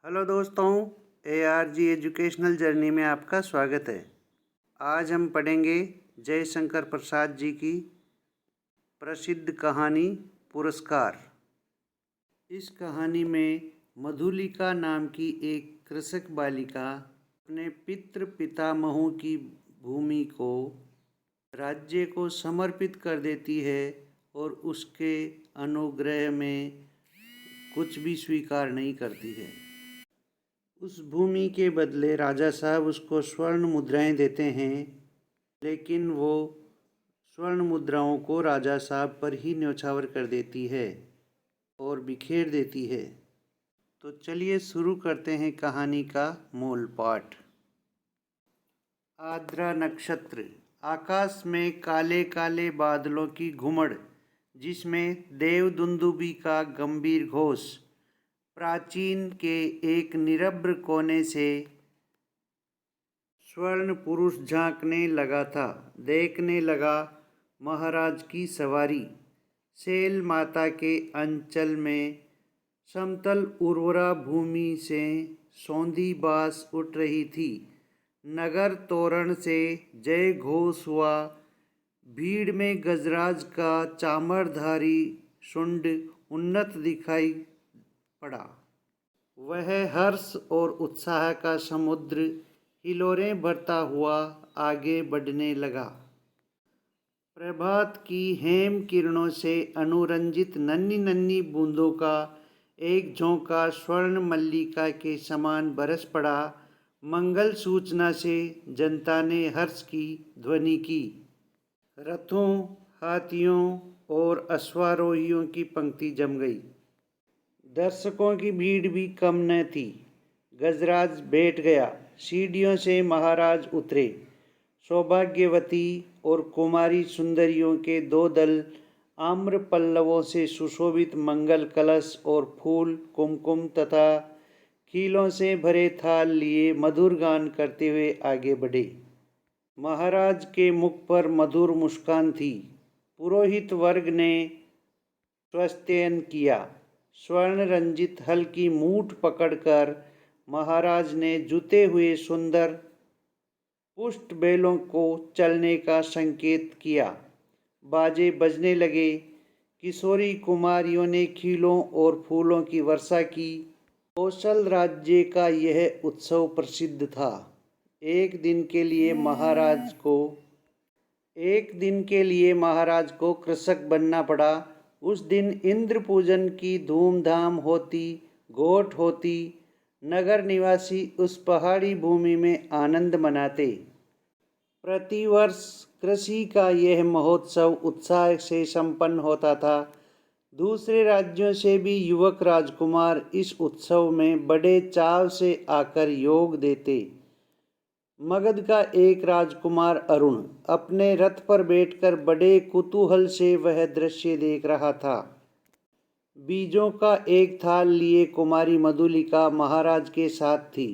Hello दोस्तों, ARG educational journey में आपका स्वागत है। आज हम पढ़ेंगे जयशंकर प्रसाद जी की प्रसिद्ध कहानी पुरस्कार। इस कहानी में मधुलिका नाम की एक कृषक बालिका अपने पितृ पितामहों की भूमि को राज्य को समर्पित कर देती है और उसके अनुग्रह में कुछ भी स्वीकार नहीं करती है। उस भूमि के बदले राजा साहब उसको स्वर्ण मुद्राएं देते हैं, लेकिन वो स्वर्ण मुद्राओं को राजा साहब पर ही न्यौछावर कर देती है और बिखेर देती है। तो चलिए शुरू करते हैं कहानी का मूल पाठ। आर्द्रा नक्षत्र। आकाश में काले काले बादलों की घुमड़, जिसमें देवदुन्दुभी का गंभीर घोष प्राचीन के एक निरभ्र कोने से स्वर्ण पुरुष झांकने लगा था। देखने लगा महाराज की सवारी। शैल माता के अंचल में समतल उर्वरा भूमि से सौंधी बास उठ रही थी। नगर तोरण से जय घोष हुआ। भीड़ में गजराज का चामरधारी शुंड उन्नत दिखाई पड़ा। वह हर्ष और उत्साह का समुद्र हिलोरें भरता हुआ आगे बढ़ने लगा। प्रभात की हेम किरणों से अनुरंजित नन्ही नन्ही बूंदों का एक झोंका स्वर्ण मल्लिका के समान बरस पड़ा। मंगल सूचना से जनता ने हर्ष की ध्वनि की। रथों, हाथियों और अश्वारोहियों की पंक्ति जम गई। दर्शकों की भीड़ भी कम न थी। गजराज बैठ गया। सीढ़ियों से महाराज उतरे। सौभाग्यवती और कुमारी सुंदरियों के दो दल आम्र पल्लवों से सुशोभित मंगल कलश और फूल, कुमकुम तथा खीलों से भरे थाल लिए मधुर गान करते हुए आगे बढ़े। महाराज के मुख पर मधुर मुस्कान थी। पुरोहित वर्ग ने स्वस्त्ययन किया। स्वर्ण रंजित हल की मूठ पकड़कर महाराज ने जुते हुए सुंदर पुष्ट बैलों को चलने का संकेत किया। बाजे बजने लगे। किशोरी कुमारियों ने खीलों और फूलों की वर्षा की। कौशल राज्य का यह उत्सव प्रसिद्ध था। एक दिन के लिए महाराज को कृषक बनना पड़ा। उस दिन इंद्र पूजन की धूमधाम होती, घोट होती। नगर निवासी उस पहाड़ी भूमि में आनंद मनाते। प्रतिवर्ष कृषि का यह महोत्सव उत्साह से संपन्न होता था। दूसरे राज्यों से भी युवक राजकुमार इस उत्सव में बड़े चाव से आकर योग देते। मगध का एक राजकुमार अरुण अपने रथ पर बैठकर बड़े कुतूहल से वह दृश्य देख रहा था। बीजों का एक थाल लिए कुमारी मधुलिका महाराज के साथ थी।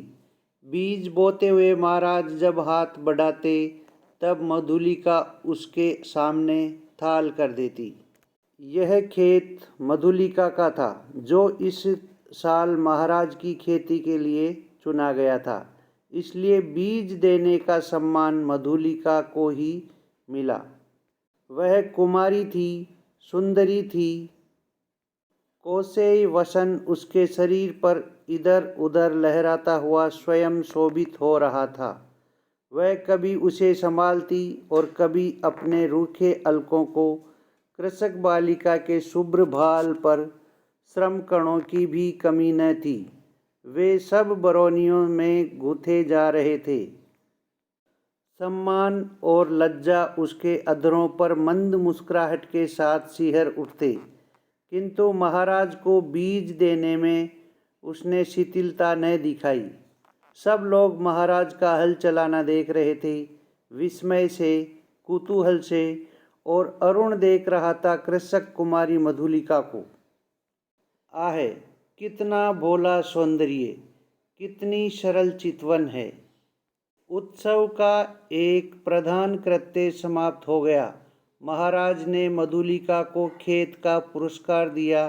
बीज बोते हुए महाराज जब हाथ बढ़ाते, तब मधुलिका उसके सामने थाल कर देती। यह खेत मधुलिका का था, जो इस साल महाराज की खेती के लिए चुना गया था। इसलिए बीज देने का सम्मान मधुलिका को ही मिला। वह कुमारी थी, सुंदरी थी। कौशेय वसन उसके शरीर पर इधर उधर लहराता हुआ स्वयं शोभित हो रहा था। वह कभी उसे संभालती और कभी अपने रूखे अलकों को। कृषक बालिका के शुभ्र भाल पर श्रम कणों की भी कमी न थी। वे सब बरौनियों में गूंथे जा रहे थे। सम्मान और लज्जा उसके अधरों पर मंद मुस्कुराहट के साथ सिहर उठते, किंतु महाराज को बीज देने में उसने शिथिलता न दिखाई। सब लोग महाराज का हल चलाना देख रहे थे, विस्मय से, कुतूहल से, और अरुण देख रहा था कृषक कुमारी मधुलिका को। आहे, कितना भोला सौंदर्य, कितनी सरल चितवन है। उत्सव का एक प्रधान कृत्य समाप्त हो गया। महाराज ने मधुलिका को खेत का पुरस्कार दिया।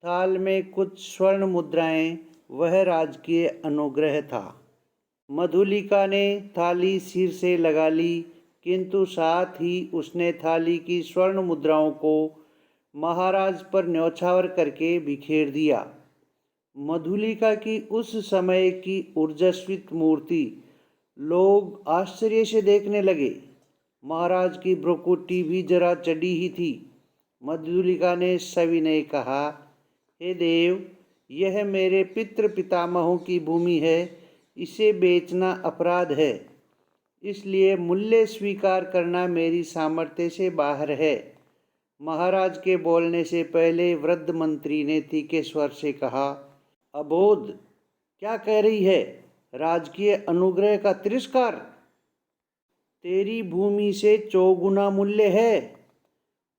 थाल में कुछ स्वर्ण मुद्राएं वह राजकीय अनुग्रह था। मधुलिका ने थाली सिर से लगा ली, किंतु साथ ही उसने थाली की स्वर्ण मुद्राओं को महाराज पर न्यौछावर करके बिखेर दिया। मधुलिका की उस समय की ऊर्जास्वित मूर्ति लोग आश्चर्य से देखने लगे। महाराज की भ्रुकुटी भी जरा चढ़ी ही थी। मधुलिका ने सविनय कहा, हे देव, यह मेरे पितृ पितामहों की भूमि है, इसे बेचना अपराध है, इसलिए मूल्य स्वीकार करना मेरी सामर्थ्य से बाहर है। महाराज के बोलने से पहले वृद्ध मंत्री ने तीखे स्वर से कहा, अबोध, क्या कह रही है? राजकीय अनुग्रह का तिरस्कार? तेरी भूमि से चौगुना मूल्य है।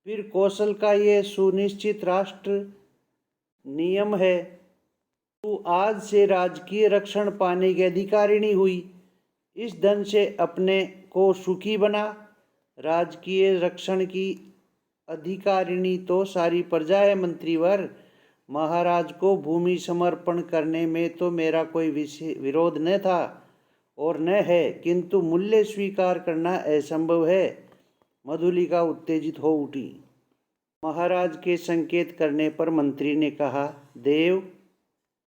फिर कौशल का यह सुनिश्चित राष्ट्र नियम है। तू आज से राजकीय रक्षण पाने की अधिकारिणी हुई। इस धन से अपने को सुखी बना। राजकीय रक्षण की अधिकारिणी तो सारी प्रजा है मंत्रीवर। महाराज को भूमि समर्पण करने में तो मेरा कोई विरोध न था और न है, किंतु मूल्य स्वीकार करना असंभव है। मधुलिका उत्तेजित हो उठी। महाराज के संकेत करने पर मंत्री ने कहा, देव,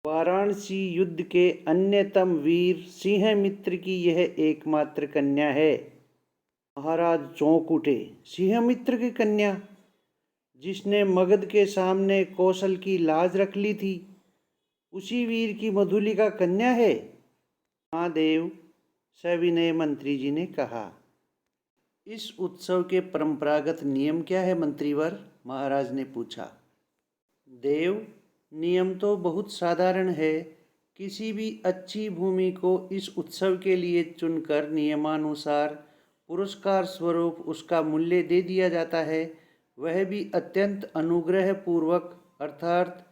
वाराणसी युद्ध के अन्यतम वीर सिंहमित्र की यह एकमात्र कन्या है। महाराज चौंक उठे। सिंहमित्र की कन्या, जिसने मगध के सामने कौशल की लाज रख ली थी, उसी वीर की मधुलिका कन्या है? हाँ देव, सविनय मंत्री जी ने कहा। इस उत्सव के परंपरागत नियम क्या है मंत्रीवर? महाराज ने पूछा। देव, नियम तो बहुत साधारण है। किसी भी अच्छी भूमि को इस उत्सव के लिए चुनकर नियमानुसार पुरस्कार स्वरूप उसका मूल्य दे दिया जाता है, वह भी अत्यंत अनुग्रह पूर्वक, अर्थात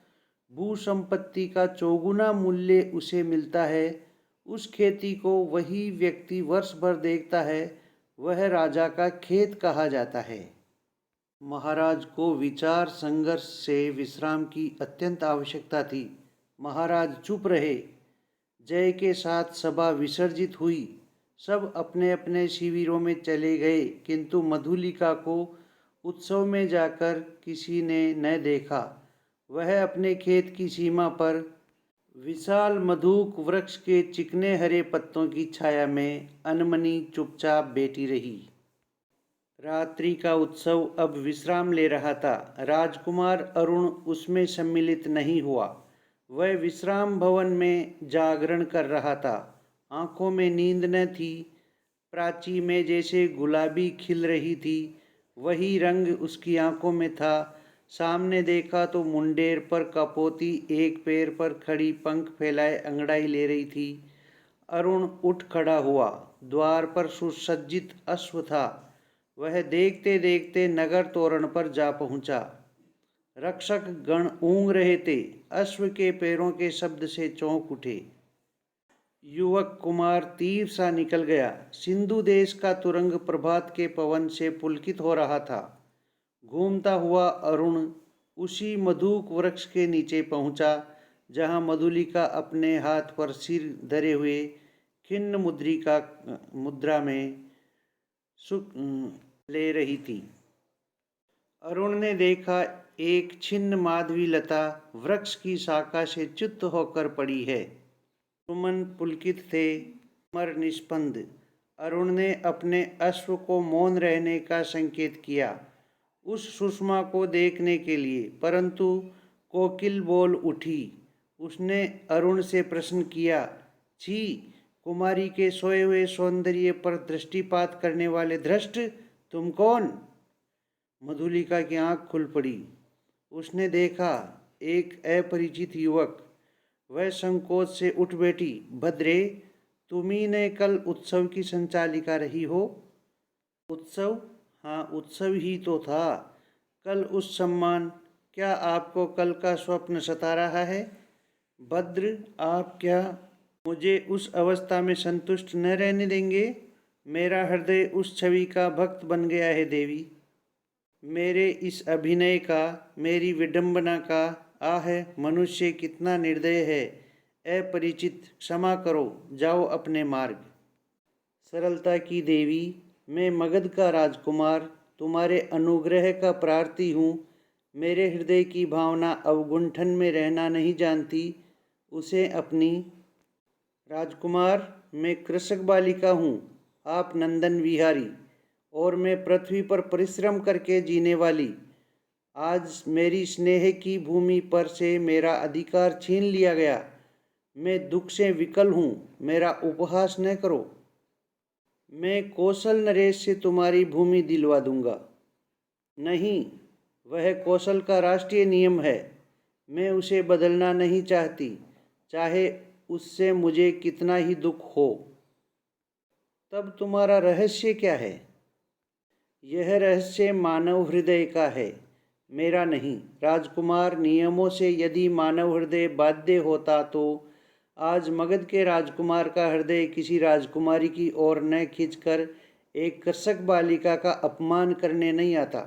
भू संपत्ति का चौगुना मूल्य उसे मिलता है। उस खेती को वही व्यक्ति वर्ष भर देखता है, वह राजा का खेत कहा जाता है। महाराज को विचार संघर्ष से विश्राम की अत्यंत आवश्यकता थी। महाराज चुप रहे। जय के साथ सभा विसर्जित हुई। सब अपने अपने शिविरों में चले गए, किंतु मधुलिका को उत्सव में जाकर किसी ने न देखा। वह अपने खेत की सीमा पर विशाल मधुक वृक्ष के चिकने हरे पत्तों की छाया में अनमनी चुपचाप बैठी रही। रात्रि का उत्सव अब विश्राम ले रहा था। राजकुमार अरुण उसमें सम्मिलित नहीं हुआ। वह विश्राम भवन में जागरण कर रहा था। आंखों में नींद न थी। प्राची में जैसे गुलाबी खिल रही थी, वही रंग उसकी आंखों में था। सामने देखा तो मुंडेर पर कपोती एक पैर पर खड़ी पंख फैलाए अंगड़ाई ले रही थी। अरुण उठ खड़ा हुआ। द्वार पर सुसज्जित अश्व था। वह देखते देखते नगर तोरण पर जा पहुंचा। रक्षक गण ऊँग रहे थे। अश्व के पैरों के शब्द से चौंक उठे। युवक कुमार तीर सा निकल गया। सिंधु देश का तुरंग प्रभात के पवन से पुलकित हो रहा था। घूमता हुआ अरुण उसी मधुक वृक्ष के नीचे पहुंचा, जहां मधुलिका अपने हाथ पर सिर धरे हुए खिन्न मुद्रा में सुख ले रही थी। अरुण ने देखा, एक छिन्न माधवी लता वृक्ष की शाखा से च्युत होकर पड़ी है। सुमन पुलकित थे, मर निस्पंद। अरुण ने अपने अश्व को मौन रहने का संकेत किया उस सुषमा को देखने के लिए, परंतु कोकिल बोल उठी। उसने अरुण से प्रश्न किया, छी, कुमारी के सोए हुए सौंदर्य पर दृष्टिपात करने वाले धृष्ट, तुम कौन? मधुलिका की आंख खुल पड़ी। उसने देखा एक अपरिचित युवक। वह संकोच से उठ बैठी। भद्रे, तुम्ही ने कल उत्सव की संचालिका रही हो? उत्सव? हाँ, उत्सव ही तो था। कल उस सम्मान, क्या आपको कल का स्वप्न सता रहा है? भद्र, आप क्या मुझे उस अवस्था में संतुष्ट न रहने देंगे? मेरा हृदय उस छवि का भक्त बन गया है देवी। मेरे इस अभिनय का, मेरी विडंबना का, आह, मनुष्य कितना निर्दय है। अपरिचित, क्षमा करो, जाओ अपने मार्ग। सरलता की देवी, मैं मगध का राजकुमार तुम्हारे अनुग्रह का प्रार्थी हूँ। मेरे हृदय की भावना अवगुंठन में रहना नहीं जानती, उसे अपनी। राजकुमार, मैं कृषक बालिका हूँ, आप नंदन विहारी, और मैं पृथ्वी पर परिश्रम करके जीने वाली। आज मेरी स्नेह की भूमि पर से मेरा अधिकार छीन लिया गया। मैं दुख से विकल हूँ, मेरा उपहास न करो। मैं कौशल नरेश से तुम्हारी भूमि दिलवा दूंगा। नहीं, वह कौशल का राष्ट्रीय नियम है, मैं उसे बदलना नहीं चाहती, चाहे उससे मुझे कितना ही दुख हो। तब तुम्हारा रहस्य क्या है? यह रहस्य मानव हृदय का है, मेरा नहीं। राजकुमार, नियमों से यदि मानव हृदय बाध्य होता तो आज मगध के राजकुमार का हृदय किसी राजकुमारी की ओर न खींचकर एक कृषक बालिका का अपमान करने नहीं आता।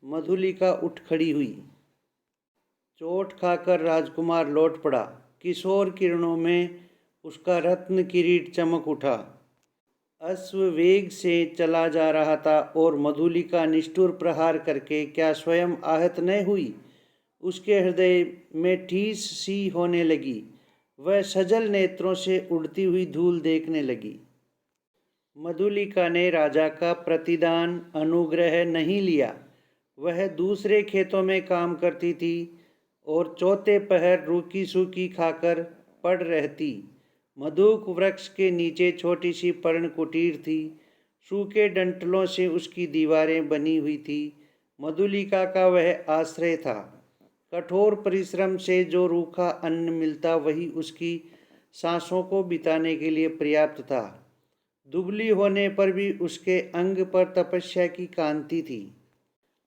मधुलिका उठ खड़ी हुई। चोट खाकर राजकुमार लौट पड़ा। किशोर किरणों में उसका रत्न किरीट चमक उठा। अश्व वेग से चला जा रहा था और मधुलिका निष्ठुर प्रहार करके क्या स्वयं आहत न हुई? उसके हृदय में ठीस सी होने लगी। वह सजल नेत्रों से उड़ती हुई धूल देखने लगी। मधुलिका ने राजा का प्रतिदान अनुग्रह नहीं लिया। वह दूसरे खेतों में काम करती थी और चौथे पहर रूखी सूखी खाकर पड़ रहती। मधुक वृक्ष के नीचे छोटी सी पर्ण कुटीर थी। सूखे डंठलों से उसकी दीवारें बनी हुई थी। मधुलिका का वह आश्रय था। कठोर परिश्रम से जो रूखा अन्न मिलता वही उसकी सांसों को बिताने के लिए पर्याप्त था। दुबली होने पर भी उसके अंग पर तपस्या की कांति थी।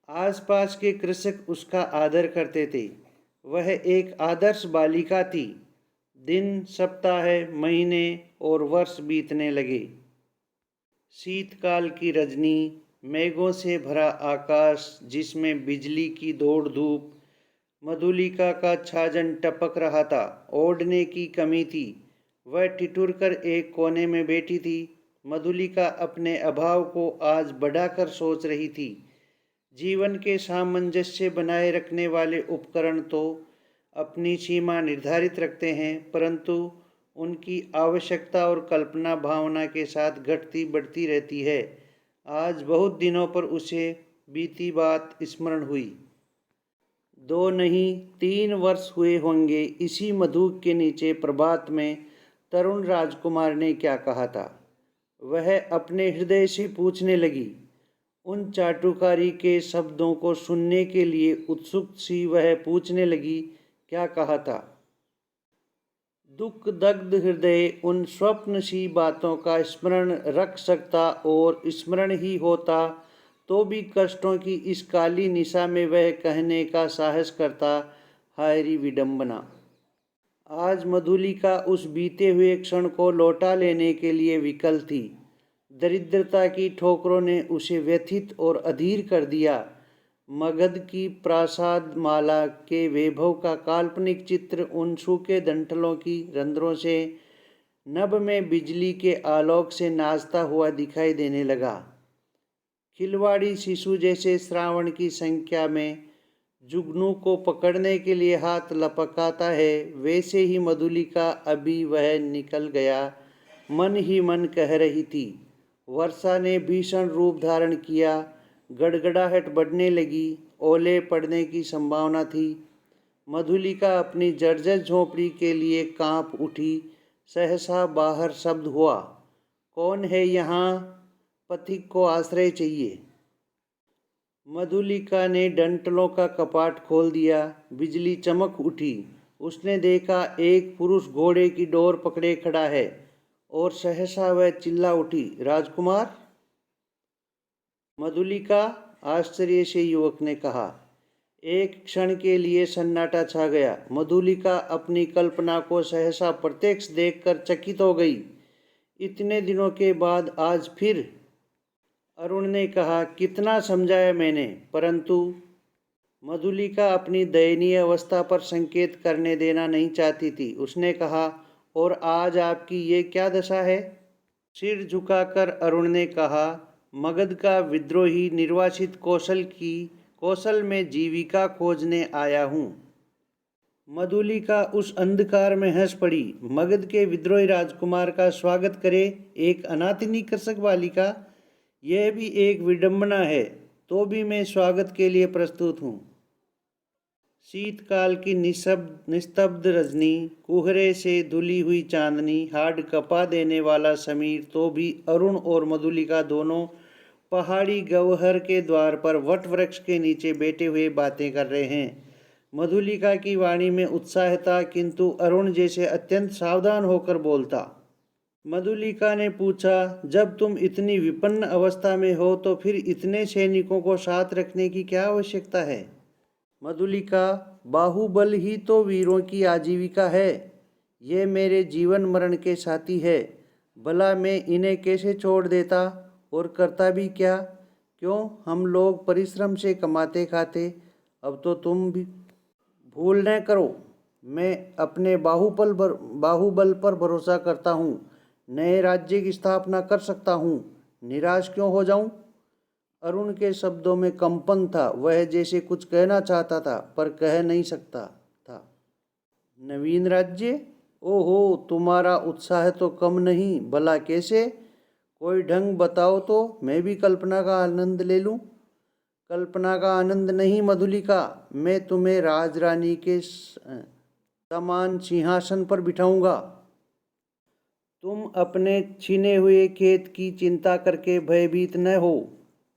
आसपास के कृषक उसका आदर करते थे। वह एक आदर्श बालिका थी। दिन, सप्ताह, महीने और वर्ष बीतने लगे। शीतकाल की रजनी, मेघों से भरा आकाश जिसमें बिजली की दौड़ धूप। मधुलिका का छाजन टपक रहा था। ओढ़ने की कमी थी। वह ठिठुर कर एक कोने में बैठी थी। मधुलिका अपने अभाव को आज बढ़ाकर सोच रही थी। जीवन के सामंजस्य बनाए रखने वाले उपकरण तो अपनी सीमा निर्धारित रखते हैं, परंतु उनकी आवश्यकता और कल्पना भावना के साथ घटती बढ़ती रहती है। आज बहुत दिनों पर उसे बीती बात स्मरण हुई। 2 नहीं 3 वर्ष हुए होंगे इसी मधुक के नीचे प्रभात में तरुण राजकुमार ने क्या कहा था। वह अपने हृदय से पूछने लगी। उन चाटुकारी के शब्दों को सुनने के लिए उत्सुक सी वह पूछने लगी, क्या कहा था? दुख दग्ध हृदय उन स्वप्न सी बातों का स्मरण रख सकता और स्मरण ही होता तो भी कष्टों की इस काली निशा में वह कहने का साहस करता, हायरी विडंबना। आज मधुलिका उस बीते हुए क्षण को लौटा लेने के लिए विकल थी। दरिद्रता की ठोकरों ने उसे व्यथित और अधीर कर दिया। मगध की प्रासाद माला के वैभव का काल्पनिक चित्र उन सूखे डंठलों की रंध्रों से नभ में बिजली के आलोक से नाचता हुआ दिखाई देने लगा। खिलवाड़ी शिशु जैसे श्रावण की संख्या में जुगनू को पकड़ने के लिए हाथ लपकाता है, वैसे ही मधुलिका अभी वह निकल गया मन ही मन कह रही थी। वर्षा ने भीषण रूप धारण किया। गड़गड़ाहट बढ़ने लगी। ओले पड़ने की संभावना थी। मधुलिका अपनी जर्जर झोंपड़ी के लिए कांप उठी। सहसा बाहर शब्द हुआ, कौन है यहाँ? पथिक को आश्रय चाहिए। मधुलिका ने डंठलों का कपाट खोल दिया। बिजली चमक उठी। उसने देखा एक पुरुष घोड़े की डोर पकड़े खड़ा है और सहसा वह चिल्ला उठी, राजकुमार? मधुलिका, आश्चर्य से युवक ने कहा। एक क्षण के लिए सन्नाटा छा गया। मधुलिका अपनी कल्पना को सहसा प्रत्यक्ष देखकर चकित हो गई। इतने दिनों के बाद आज फिर? अरुण ने कहा, कितना समझाया मैंने, परंतु मधुलिका अपनी दयनीय अवस्था पर संकेत करने देना नहीं चाहती थी। उसने कहा, और आज आपकी ये क्या दशा है? सिर झुकाकर अरुण ने कहा, मगध का विद्रोही निर्वासित कौशल में जीविका खोजने आया हूँ। मधुलिका उस अंधकार में हंस पड़ी। मगध के विद्रोही राजकुमार का स्वागत करे एक अनाथिनी कृषक बालिका, यह भी एक विडंबना है। तो भी मैं स्वागत के लिए प्रस्तुत हूँ। शीतकाल की निस्तब्ध रजनी, कुहरे से धुली हुई चांदनी, हाड कपा देने वाला समीर, तो भी अरुण और मधुलिका दोनों पहाड़ी गवहर के द्वार पर वट वृक्ष के नीचे बैठे हुए बातें कर रहे हैं। मधुलिका की वाणी में उत्साह था, किंतु अरुण जैसे अत्यंत सावधान होकर बोलता। मधुलिका ने पूछा, जब तुम इतनी विपन्न अवस्था में हो तो फिर इतने सैनिकों को साथ रखने की क्या आवश्यकता है? मधुलिका, बाहुबल ही तो वीरों की आजीविका है। ये मेरे जीवन मरण के साथी है। भला मैं इन्हें कैसे छोड़ देता, और करता भी क्या? क्यों, हम लोग परिश्रम से कमाते खाते। अब तो तुम भी भूल न करो, मैं अपने बाहुबल पर भरोसा करता हूँ। नए राज्य की स्थापना कर सकता हूँ। निराश क्यों हो जाऊँ? अरुण के शब्दों में कंपन था। वह जैसे कुछ कहना चाहता था पर कह नहीं सकता था। नवीन राज्य? ओहो, तुम्हारा उत्साह तो कम नहीं। भला कैसे? कोई ढंग बताओ तो मैं भी कल्पना का आनंद ले लूं। कल्पना का आनंद नहीं मधुलिका, मैं तुम्हें राजरानी के समान सिंहासन पर बिठाऊंगा। तुम अपने छीने हुए खेत की चिंता करके भयभीत न हो।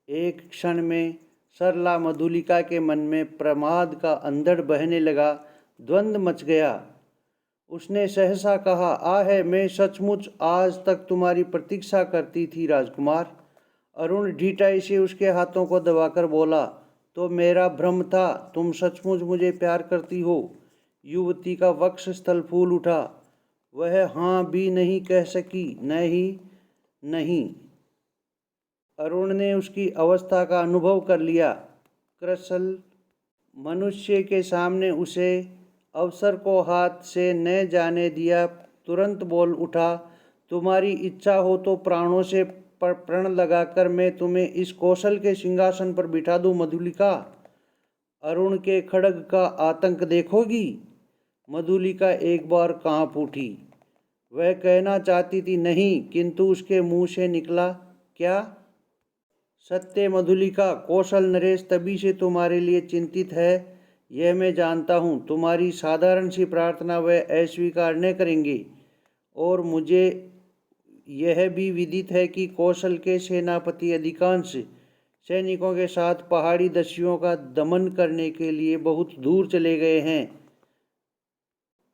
एक क्षण में सरला मधुलिका के मन में प्रमाद का अंधड़ बहने लगा। द्वंद्व मच गया। उसने सहसा कहा, आहे, मैं सचमुच आज तक तुम्हारी प्रतीक्षा करती थी राजकुमार। अरुण ढीठाई से उसके हाथों को दबाकर बोला, तो मेरा भ्रम था। तुम सचमुच मुझे प्यार करती हो। युवती का वक्ष स्थल फूल उठा। वह हाँ भी नहीं कह सकी। नहीं। अरुण ने उसकी अवस्था का अनुभव कर लिया। कृशल मनुष्य के सामने उसे अवसर को हाथ से न जाने दिया। तुरंत बोल उठा, तुम्हारी इच्छा हो तो प्राणों से प्रण लगाकर मैं तुम्हें इस कौशल के सिंहासन पर बिठा दूं मधुलिका। अरुण के खड्ग का आतंक देखोगी? मधुलिका एक बार कांप उठी। वह कहना चाहती थी नहीं, किंतु उसके मुंह से निकला, क्या? सत्य मधुलिका, कौशल नरेश तभी से तुम्हारे लिए चिंतित है, यह मैं जानता हूँ। तुम्हारी साधारण सी प्रार्थना वह अस्वीकार न करेंगे। और मुझे यह भी विदित है कि कौशल के सेनापति अधिकांश सैनिकों के साथ पहाड़ी दस्युओं का दमन करने के लिए बहुत दूर चले गए हैं।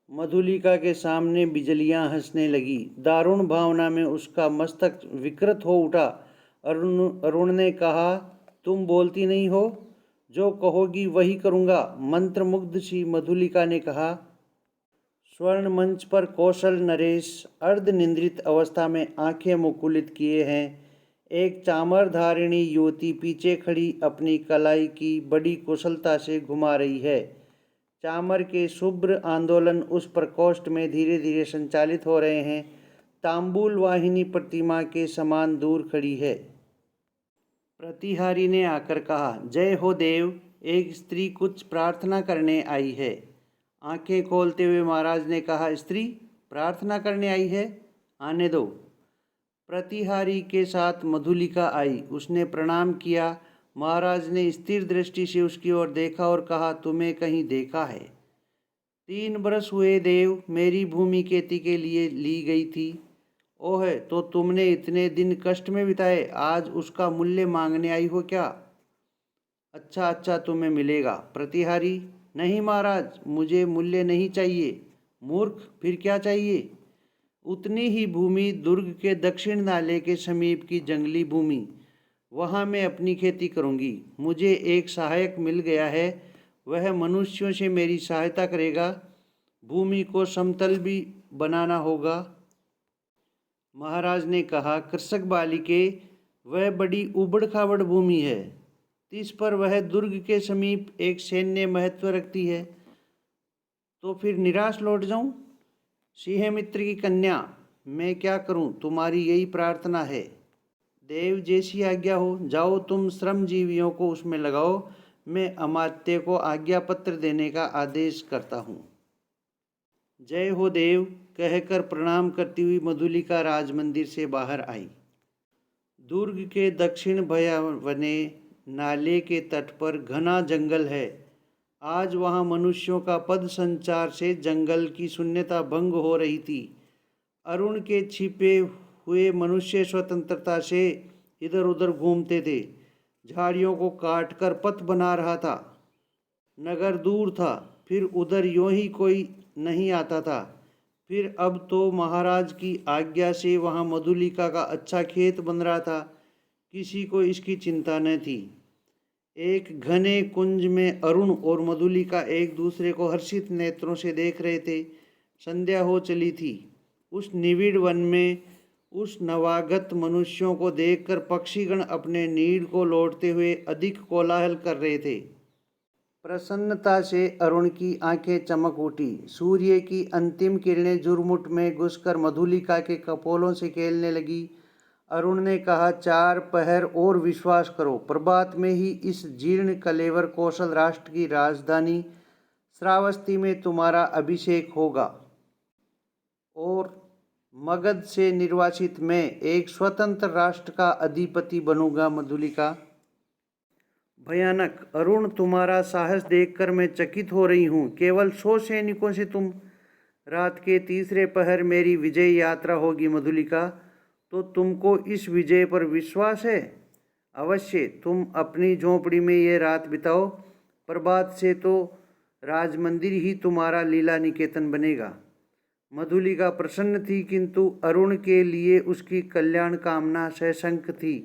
मधुलिका के सामने बिजलियां हंसने लगी। दारुण भावना में उसका मस्तक विकृत हो उठा। अरुण ने कहा, तुम बोलती नहीं हो? जो कहोगी वही करूँगा। मंत्रमुग्ध सी मधुलिका ने कहा। स्वर्ण मंच पर कौशल नरेश अर्धनिद्रित अवस्था में आंखें मुकुलित किए हैं। एक चामर धारिणी युवती पीछे खड़ी अपनी कलाई की बड़ी कुशलता से घुमा रही है। चामर के शुभ्र आंदोलन उस प्रकोष्ठ में धीरे धीरे संचालित हो रहे हैं। तांबूल वाहिनी प्रतिमा के समान दूर खड़ी है। प्रतिहारी ने आकर कहा, जय हो देव, एक स्त्री कुछ प्रार्थना करने आई है। आंखें खोलते हुए महाराज ने कहा, स्त्री प्रार्थना करने आई है? आने दो। प्रतिहारी के साथ मधुलिका आई। उसने प्रणाम किया। महाराज ने स्थिर दृष्टि से उसकी ओर देखा और कहा, तुम्हें कहीं देखा है। 3 बरस हुए देव, मेरी भूमि खेती के लिए ली गई थी। ओह, तो तुमने इतने दिन कष्ट में बिताए, आज उसका मूल्य मांगने आई हो क्या? अच्छा, तुम्हें मिलेगा। प्रतिहारी, नहीं महाराज, मुझे मूल्य नहीं चाहिए। मूर्ख, फिर क्या चाहिए? उतनी ही भूमि दुर्ग के दक्षिण नाले के समीप की जंगली भूमि, वहाँ मैं अपनी खेती करूँगी। मुझे एक सहायक मिल गया है, वह मनुष्यों से मेरी सहायता करेगा। भूमि को समतल भी बनाना होगा। महाराज ने कहा, कृषक बालिके, वह बड़ी उबड़ खाबड़ भूमि है। तिस पर वह दुर्ग के समीप एक सैन्य महत्व रखती है, तो फिर निराश लौट जाऊं? सिंह मित्र की कन्या, मैं क्या करूं, तुम्हारी यही प्रार्थना है। देव जैसी आज्ञा हो, जाओ तुम श्रमजीवियों को उसमें लगाओ, मैं अमात्य को आज्ञा पत्र देने का आदेश करता हूँ। जय हो देव कहकर प्रणाम करती हुई मधुलिका राजमंदिर से बाहर आई। दुर्ग के दक्षिण भयावने नाले के तट पर घना जंगल है। आज वहाँ मनुष्यों का पद संचार से जंगल की शून्यता भंग हो रही थी। अरुण के छिपे हुए मनुष्य स्वतंत्रता से इधर उधर घूमते थे, झाड़ियों को काटकर पथ बना रहा था। नगर दूर था, फिर उधर यूं ही कोई नहीं आता था, फिर अब तो महाराज की आज्ञा से वहाँ मधुलिका का अच्छा खेत बन रहा था। किसी को इसकी चिंता न थी। एक घने कुंज में अरुण और मधुलिका एक दूसरे को हर्षित नेत्रों से देख रहे थे। संध्या हो चली थी। उस निविड़ वन में उस नवागत मनुष्यों को देखकर पक्षीगण अपने नीड़ को लौटते हुए अधिक कोलाहल कर रहे थे। प्रसन्नता से अरुण की आंखें चमक उठी। सूर्य की अंतिम किरणें जुरमुट में घुसकर मधुलिका के कपोलों से खेलने लगी। अरुण ने कहा, 4 पहर और विश्वास करो, प्रभात में ही इस जीर्ण कलेवर कौशल राष्ट्र की राजधानी श्रावस्ती में तुम्हारा अभिषेक होगा और मगध से निर्वासित मैं एक स्वतंत्र राष्ट्र का अधिपति बनूंगा। मधुलिका, भयानक अरुण, तुम्हारा साहस देखकर मैं चकित हो रही हूँ। केवल 100 सैनिकों से तुम रात के तीसरे पहर मेरी विजय यात्रा होगी। मधुलिका, तो तुमको इस विजय पर विश्वास है? अवश्य, तुम अपनी झोंपड़ी में ये रात बिताओ, प्रभात से तो राजमंदिर ही तुम्हारा लीला निकेतन बनेगा। मधुलिका प्रसन्न थी, किंतु अरुण के लिए उसकी कल्याण कामना सशंक थी।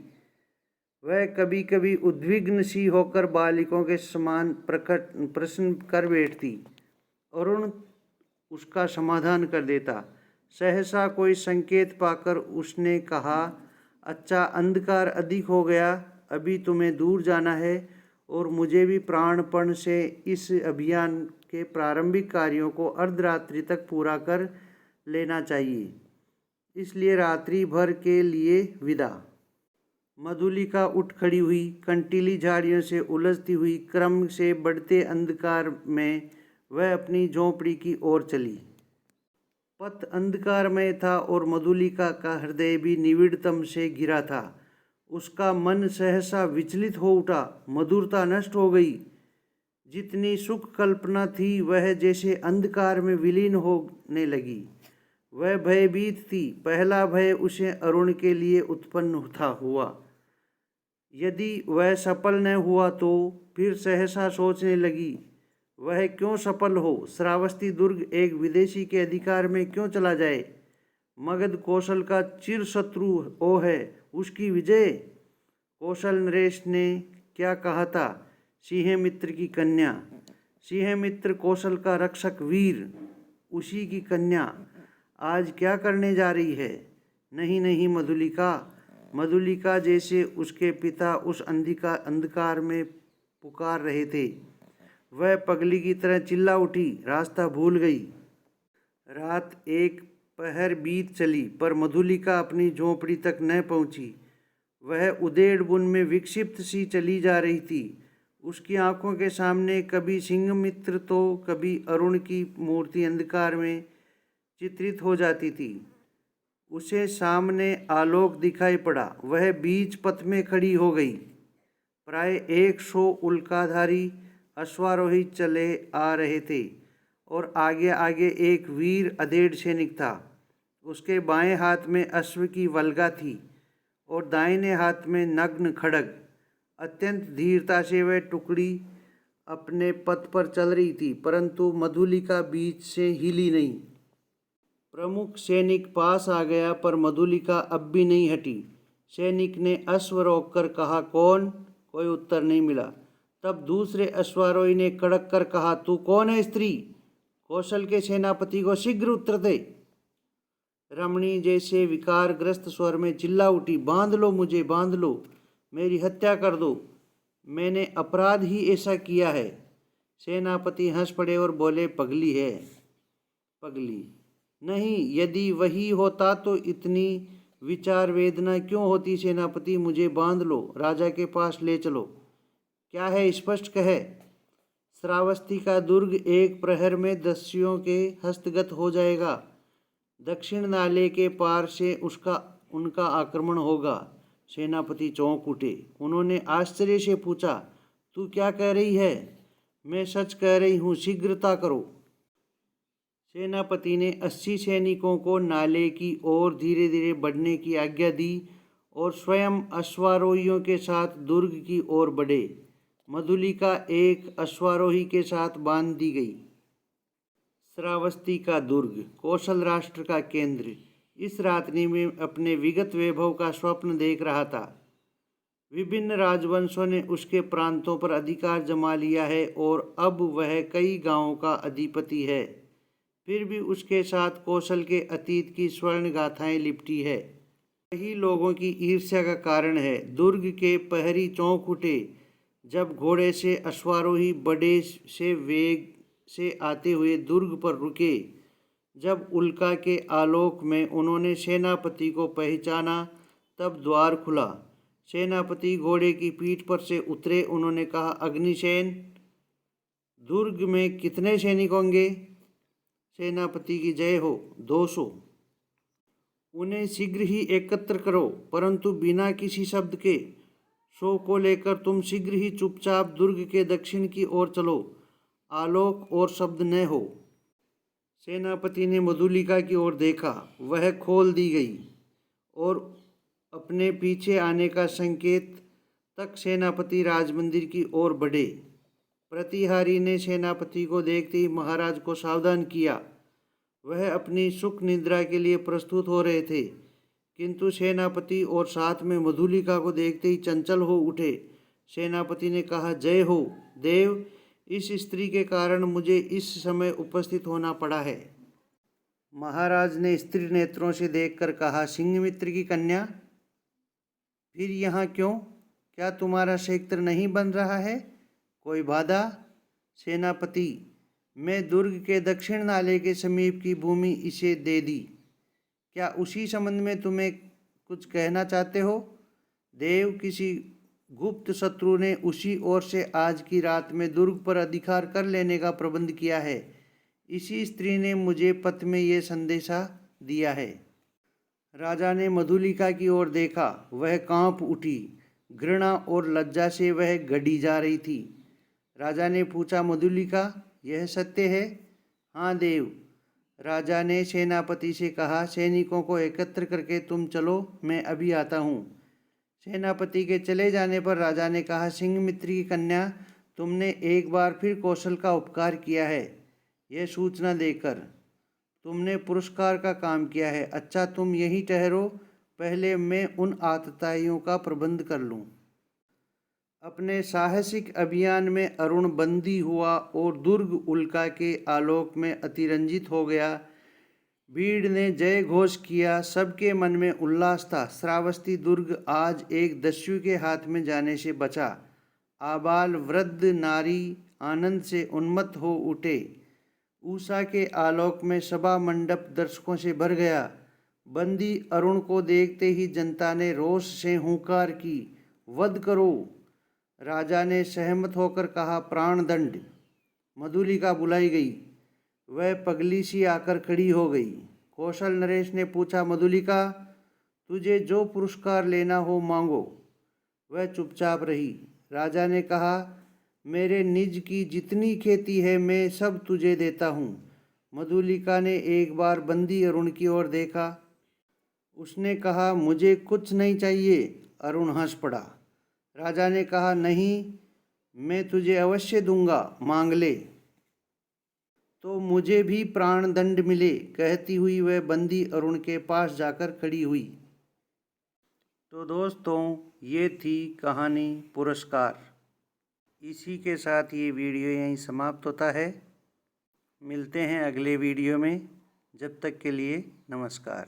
वह कभी कभी उद्विग्न सी होकर बालिकों के समान प्रश्न कर बैठती। अरुण उसका समाधान कर देता। सहसा कोई संकेत पाकर उसने कहा, अच्छा, अंधकार अधिक हो गया, अभी तुम्हें दूर जाना है और मुझे भी प्राणपण से इस अभियान के प्रारंभिक कार्यों को अर्धरात्रि तक पूरा कर लेना चाहिए, इसलिए रात्रि भर के लिए विदा। मधुलिका उठ खड़ी हुई। कंटीली झाड़ियों से उलझती हुई क्रम से बढ़ते अंधकार में वह अपनी झोंपड़ी की ओर चली। पथ अंधकारमय था और मधुलिका का हृदय भी निविड़तम से घिरा था। उसका मन सहसा विचलित हो उठा। मधुरता नष्ट हो गई। जितनी सुख कल्पना थी वह जैसे अंधकार में विलीन होने लगी। वह भयभीत थी। पहला भय उसे अरुण के लिए उत्पन्न हुआ। यदि वह सफल न हुआ तो फिर सहसा सोचने लगी, वह क्यों सफल हो? श्रावस्ती दुर्ग एक विदेशी के अधिकार में क्यों चला जाए? मगध कौशल का चिर शत्रु वो है, उसकी विजय। कौशल नरेश ने क्या कहा था? सिंह मित्र की कन्या। सिंह मित्र कौशल का रक्षक वीर, उसी की कन्या आज क्या करने जा रही है? नहीं नहीं मधुलिका। मधुलिका जैसे उसके पिता उस अंधकार में पुकार रहे थे। वह पगली की तरह चिल्ला उठी, रास्ता भूल गई। रात एक पहर बीत चली पर मधुलिका अपनी झोंपड़ी तक न पहुंची। वह उधेड़ बुन में विक्षिप्त सी चली जा रही थी। उसकी आंखों के सामने कभी सिंह मित्र तो कभी अरुण की मूर्ति अंधकार में चित्रित हो जाती थी। उसे सामने आलोक दिखाई पड़ा। वह बीच पथ में खड़ी हो गई। प्राय 100 उल्काधारी अश्वारोही चले आ रहे थे और आगे आगे एक वीर अधेड़ सैनिक था। उसके बाएं हाथ में अश्व की वल्गा थी और दाहिने हाथ में नग्न खड्ग। अत्यंत धीरता से वह टुकड़ी अपने पथ पर चल रही थी, परंतु मधुलिका बीच से हिली नहीं। प्रमुख सैनिक पास आ गया पर मधुलिका अब भी नहीं हटी। सैनिक ने अश्व रोककर कहा, कौन? कोई उत्तर नहीं मिला। तब दूसरे अश्वारोही ने कड़क कर कहा, तू कौन है स्त्री? कौशल के सेनापति को शीघ्र उत्तर दे। रमणी जैसे विकारग्रस्त स्वर में चिल्ला उठी, बांध लो मुझे, बांध लो, मेरी हत्या कर दो। मैंने अपराध ही ऐसा किया है। सेनापति हंस पड़े और बोले, पगली है। पगली? नहीं, यदि वही होता तो इतनी विचार वेदना क्यों होती। सेनापति, मुझे बांध लो, राजा के पास ले चलो। क्या है, स्पष्ट कहे। श्रावस्ती का दुर्ग एक प्रहर में दस्युओं के हस्तगत हो जाएगा। दक्षिण नाले के पार से उनका आक्रमण होगा। सेनापति चौंक उठे। उन्होंने आश्चर्य से पूछा, तू क्या कह रही है। मैं सच कह रही हूँ, शीघ्रता करो। सेनापति ने 80 सैनिकों को नाले की ओर धीरे धीरे बढ़ने की आज्ञा दी और स्वयं अश्वारोहियों के साथ दुर्ग की ओर बढ़े। मधुलिका एक अश्वारोही के साथ बांध दी गई। श्रावस्ती का दुर्ग, कौशल राष्ट्र का केंद्र, इस रात्रि में अपने विगत वैभव का स्वप्न देख रहा था। विभिन्न राजवंशों ने उसके प्रांतों पर अधिकार जमा लिया है और अब वह कई गांवों का अधिपति है। फिर भी उसके साथ कौशल के अतीत की स्वर्ण गाथाएं लिपटी है। यही लोगों की ईर्ष्या का कारण है। दुर्ग के प्रहरी चौंक उठे जब घोड़े से अश्वारोही बड़े से वेग से आते हुए दुर्ग पर रुके। जब उल्का के आलोक में उन्होंने सेनापति को पहचाना तब द्वार खुला। सेनापति घोड़े की पीठ पर से उतरे। उन्होंने कहा, अग्निसेन, दुर्ग में कितने सैनिक होंगे। सेनापति की जय हो। 200। उन्हें शीघ्र ही एकत्र करो, परंतु बिना किसी शब्द के। 100 को लेकर तुम शीघ्र ही चुपचाप दुर्ग के दक्षिण की ओर चलो। आलोक और शब्द न हो। सेनापति ने मधुलिका की ओर देखा। वह खोल दी गई और अपने पीछे आने का संकेत तक सेनापति राजमंदिर की ओर बढ़े। प्रतिहारी ने सेनापति को देखते ही महाराज को सावधान किया। वह अपनी सुख निद्रा के लिए प्रस्तुत हो रहे थे, किंतु सेनापति और साथ में मधुलिका को देखते ही चंचल हो उठे। सेनापति ने कहा, जय हो देव, इस स्त्री के कारण मुझे इस समय उपस्थित होना पड़ा है। महाराज ने स्त्री नेत्रों से देखकर कहा, सिंहमित्र की कन्या, फिर यहाँ क्यों। क्या तुम्हारा क्षेत्र नहीं बन रहा है। कोई बाधा। सेनापति, मैं दुर्ग के दक्षिण नाले के समीप की भूमि इसे दे दी। क्या उसी संबंध में तुम्हें कुछ कहना चाहते हो। देव, किसी गुप्त शत्रु ने उसी ओर से आज की रात में दुर्ग पर अधिकार कर लेने का प्रबंध किया है। इसी स्त्री ने मुझे पत्र में ये संदेशा दिया है। राजा ने मधुलिका की ओर देखा। वह कांप उठी। घृणा और लज्जा से वह गड़ी जा रही थी। राजा ने पूछा, मधुलिका, यह सत्य है। हाँ देव। राजा ने सेनापति से कहा, सैनिकों को एकत्र करके तुम चलो, मैं अभी आता हूँ। सेनापति के चले जाने पर राजा ने कहा, सिंहमित्र की कन्या, तुमने एक बार फिर कौशल का उपकार किया है। यह सूचना देकर तुमने पुरस्कार का काम किया है। अच्छा, तुम यहीं ठहरो, पहले मैं उन आतताइयों का प्रबंध कर लूँ। अपने साहसिक अभियान में अरुण बंदी हुआ और दुर्ग उल्का के आलोक में अतिरंजित हो गया। भीड़ ने जय घोष किया। सबके मन में उल्लास था। श्रावस्ती दुर्ग आज एक दस्यु के हाथ में जाने से बचा। आबाल वृद्ध नारी आनंद से उन्मत्त हो उठे। उषा के आलोक में सभा मंडप दर्शकों से भर गया। बंदी अरुण को देखते ही जनता ने रोष से हुंकार की, वध करो। राजा ने सहमत होकर कहा, प्राण दंड। मधुलिका बुलाई गई। वह पगली सी आकर खड़ी हो गई। कौशल नरेश ने पूछा, मधुलिका, तुझे जो पुरस्कार लेना हो मांगो। वह चुपचाप रही। राजा ने कहा, मेरे निज की जितनी खेती है मैं सब तुझे देता हूँ। मधुलिका ने एक बार बंदी अरुण की ओर देखा। उसने कहा, मुझे कुछ नहीं चाहिए। अरुण हंस पड़ा। राजा ने कहा, नहीं, मैं तुझे अवश्य दूंगा, मांग ले। तो मुझे भी प्राण दंड मिले। कहती हुई वह बंदी अरुण के पास जाकर खड़ी हुई। तो दोस्तों, ये थी कहानी पुरस्कार। इसी के साथ ये वीडियो यहीं समाप्त होता है। मिलते हैं अगले वीडियो में। जब तक के लिए नमस्कार।